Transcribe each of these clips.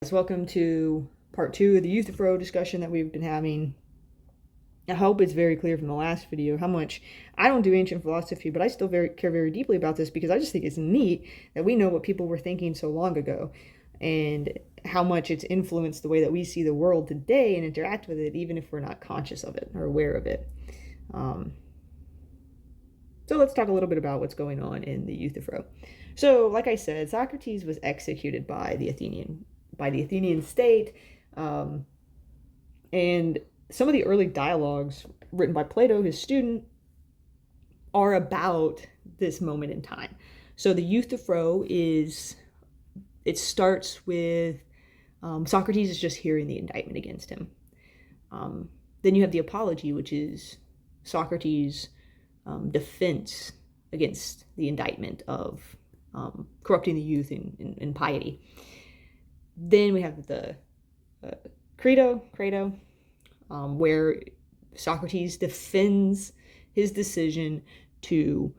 Welcome to part 2 of the Euthyphro discussion that we've been having. I hope it's very clear from the last video how much I don't do ancient philosophy, but I still care very deeply about this because I just think it's neat that we know what people were thinking so long ago and how much it's influenced the way that we see the world today and interact with it, even if we're not conscious of it or aware of it. So let's talk a little bit about what's going on in the Euthyphro. So, like I said, Socrates was executed by the Athenian state, and some of the early dialogues written by Plato, his student, are about this moment in time. So the Euthyphro starts with Socrates is just hearing the indictment against him. Then you have the Apology, which is Socrates' defense against the indictment of corrupting the youth in piety. Then we have the Credo, where Socrates defends his decision to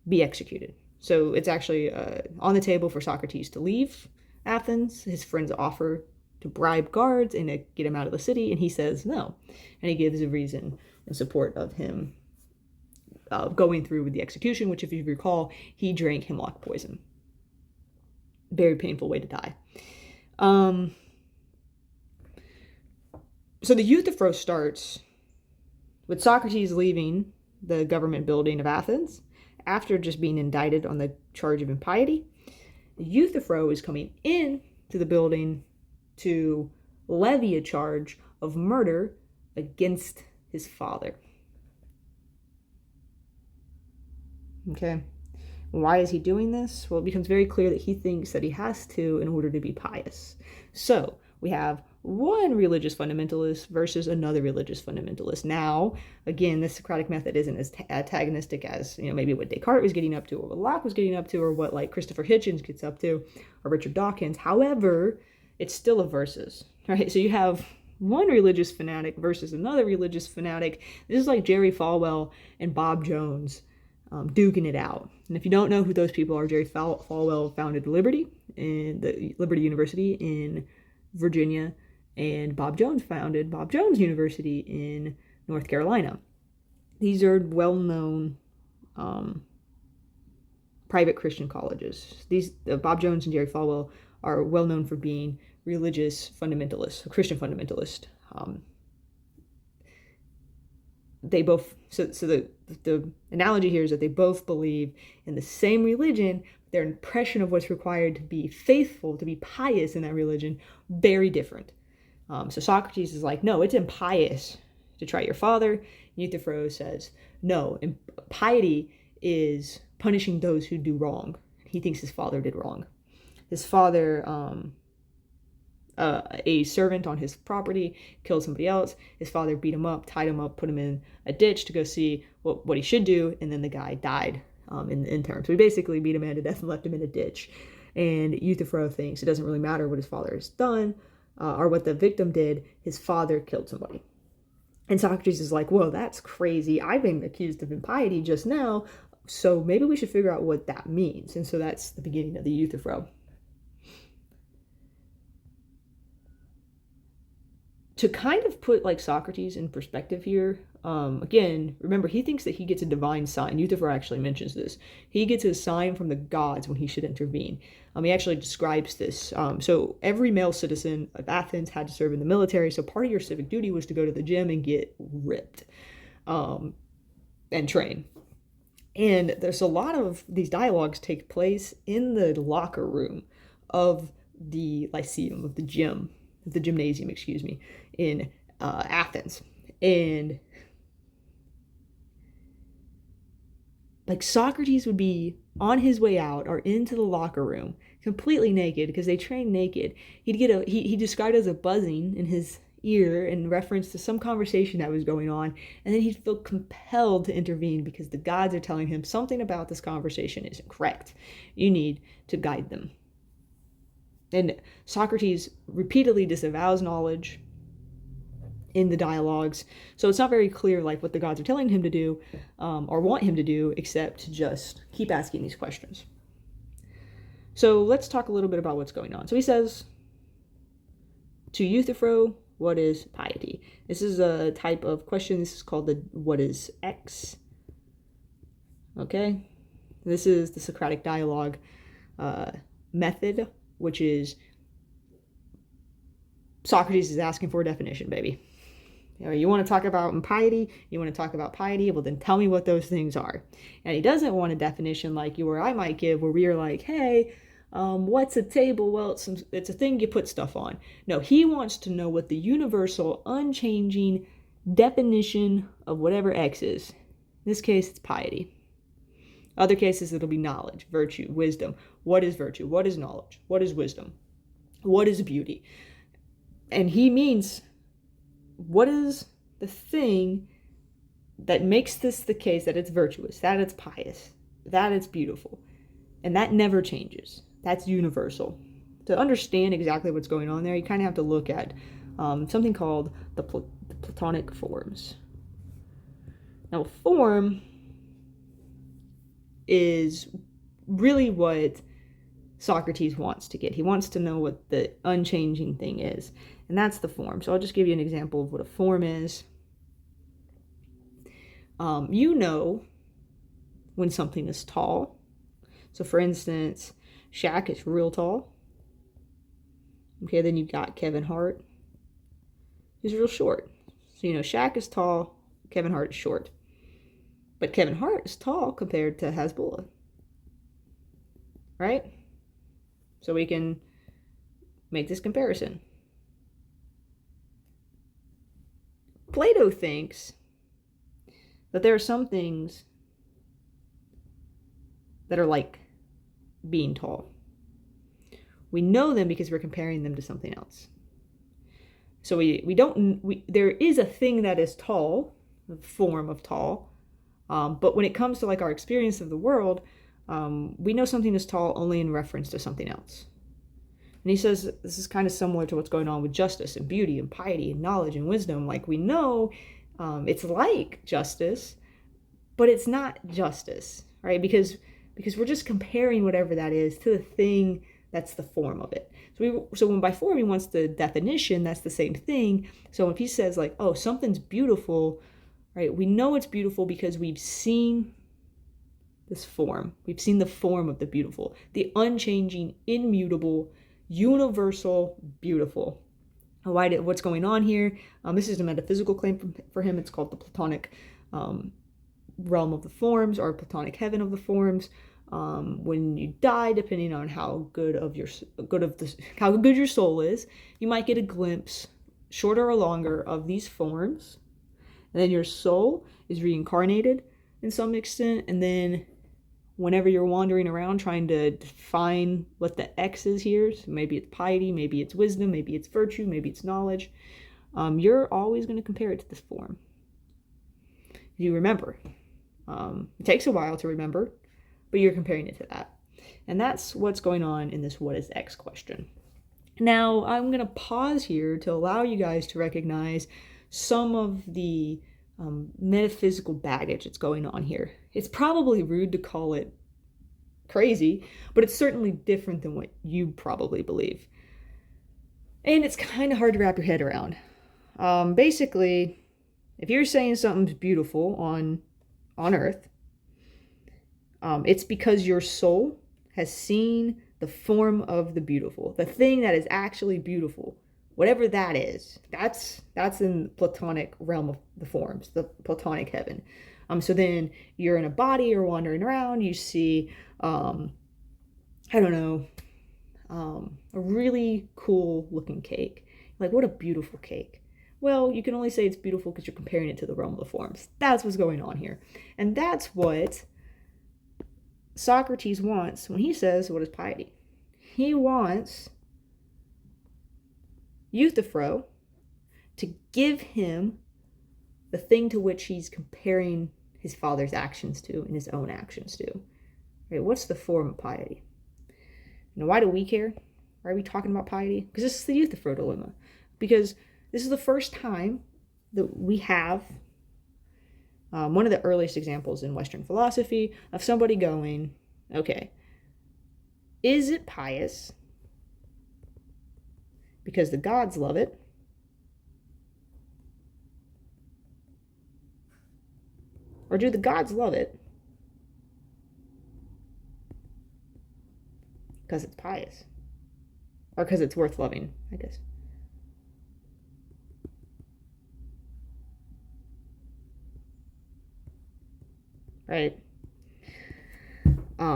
be executed. So it's actually on the table for Socrates to leave Athens. His friends offer to bribe guards and to get him out of the city, and he says no. And he gives a reason in support of him going through with the execution, which, if you recall, he drank hemlock poison. Very painful way to die. So the Euthyphro starts with Socrates leaving the government building of Athens after just being indicted on the charge of impiety. The Euthyphro is coming in to the building to levy a charge of murder against his father. Okay. Why is he doing this? Well, it becomes very clear that he thinks that he has to in order to be pious. So we have one religious fundamentalist versus another religious fundamentalist. Now, again, the Socratic method isn't as antagonistic as, maybe what Descartes was getting up to, or what Locke was getting up to, or what like Christopher Hitchens gets up to, or Richard Dawkins. However, it's still a versus, right? So you have one religious fanatic versus another religious fanatic. This is like Jerry Falwell and Bob Jones duking it out. And if you don't know who those people are, Jerry Falwell founded Liberty University in Virginia, and Bob Jones founded Bob Jones University in North Carolina. These are well-known private Christian colleges. Bob Jones and Jerry Falwell are well-known for being religious fundamentalists, Christian fundamentalists. They both, so the analogy here is that they both believe in the same religion. Their impression of what's required to be faithful, to be pious in that religion, very different. So Socrates is like, no, it's impious to try your father. Euthyphro says, no, piety is punishing those who do wrong. He thinks his father did wrong. His father, a servant on his property, killed somebody else. His father beat him up, tied him up, put him in a ditch to go see what he should do, and then the guy died in turn. So he basically beat a man to death and left him in a ditch. And Euthyphro thinks it doesn't really matter what his father has done or what the victim did. His father killed somebody. And Socrates is like, whoa, that's crazy. I've been accused of impiety just now, so maybe we should figure out what that means. And so that's the beginning of the Euthyphro. To kind of put like Socrates in perspective here, again, remember, he thinks that he gets a divine sign. Euthyphro actually mentions this. He gets a sign from the gods when he should intervene. He actually describes this. So every male citizen of Athens had to serve in the military. So part of your civic duty was to go to the gym and get ripped and train. And there's a lot of these dialogues take place in the locker room of the Lyceum, of the gymnasium, in Athens. And like Socrates would be on his way out or into the locker room completely naked because they train naked. He'd get he described it as a buzzing in his ear in reference to some conversation that was going on, and then he'd feel compelled to intervene because the gods are telling him something about this conversation isn't correct. You need to guide them. And Socrates repeatedly disavows knowledge in the dialogues, so it's not very clear like what the gods are telling him to do or want him to do, except to just keep asking these questions. So let's talk a little bit about what's going on. So he says, To Euthyphro, what is piety? This is a type of question. This is called the what is X? Okay? This is the Socratic dialogue method, which is Socrates is asking for a definition, baby. You want to talk about piety? You want to talk about piety? Well, then tell me what those things are. And he doesn't want a definition like you or I might give, where we are like, hey, what's a table? Well, it's a thing you put stuff on. No, he wants to know what the universal, unchanging definition of whatever X is. In this case, it's piety. Other cases, it'll be knowledge, virtue, wisdom. What is virtue? What is knowledge? What is wisdom? What is beauty? And he means, what is the thing that makes this the case, that it's virtuous, that it's pious, that it's beautiful? And that never changes. That's universal. To understand exactly what's going on there, you kind of have to look at something called the Platonic forms. Now, a form is really what Socrates wants to get. He wants to know what the unchanging thing is, and that's the form. So I'll just give you an example of what a form is. You know when something is tall. So for instance, Shaq is real tall. Okay, then you've got Kevin Hart, who's real short. So Shaq is tall, Kevin Hart is short. But Kevin Hart is tall compared to Hezbollah. Right? So we can make this comparison. Plato thinks that there are some things that are like being tall. We know them because we're comparing them to something else. So there is a thing that is tall, a form of tall, but when it comes to like our experience of the world, we know something is tall only in reference to something else. And he says this is kind of similar to what's going on with justice and beauty and piety and knowledge and wisdom. Like we know it's like justice, but it's not justice, right? Because we're just comparing whatever that is to the thing that's the form of it. So when by form he wants the definition, that's the same thing. So if he says like, oh, something's beautiful, right? We know it's beautiful because we've seen this form. We've seen the form of the beautiful, the unchanging, immutable, universal, beautiful. What's going on here? This is a metaphysical claim for him. It's called the Platonic realm of the forms, or Platonic heaven of the forms. When you die, depending on how good your soul is, you might get a glimpse, shorter or longer, of these forms, and then your soul is reincarnated in some extent, and then whenever you're wandering around trying to define what the X is here, so maybe it's piety, maybe it's wisdom, maybe it's virtue, maybe it's knowledge, you're always going to compare it to this form. You remember. It takes a while to remember, but you're comparing it to that. And that's what's going on in this what is X question. Now, I'm going to pause here to allow you guys to recognize some of the metaphysical baggage that's going on here. It's probably rude to call it crazy, but it's certainly different than what you probably believe. And it's kind of hard to wrap your head around. Basically, if you're saying something's beautiful on Earth, it's because your soul has seen the form of the beautiful, the thing that is actually beautiful. Whatever that is, that's in the Platonic realm of the forms, the Platonic heaven. So then you're in a body, you're wandering around, you see, a really cool looking cake. Like, what a beautiful cake. Well, you can only say it's beautiful because you're comparing it to the realm of the forms. That's what's going on here. And that's what Socrates wants when he says, what is piety? He wants Euthyphro to give him the thing to which he's comparing his father's actions to and his own actions to. Right? What's the form of piety? Why do we care? Why are we talking about piety? Because this is the Euthyphro dilemma. Because this is the first time that we have one of the earliest examples in Western philosophy of somebody going, okay, is it pious because the gods love it? Or do the gods love it because it's pious? Or because it's worth loving, I guess. Right?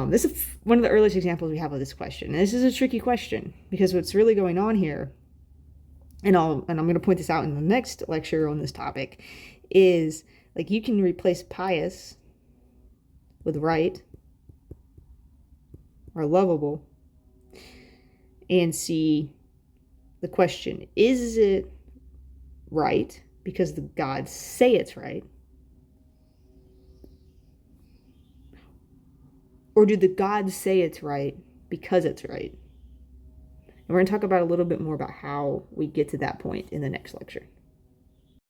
This is one of the earliest examples we have of this question. And this is a tricky question because what's really going on here, and I'm going to point this out in the next lecture on this topic, is like you can replace pious with right or lovable and see the question, is it right because the gods say it's right? Or do the gods say it's right because it's right? And we're going to talk about a little bit more about how we get to that point in the next lecture.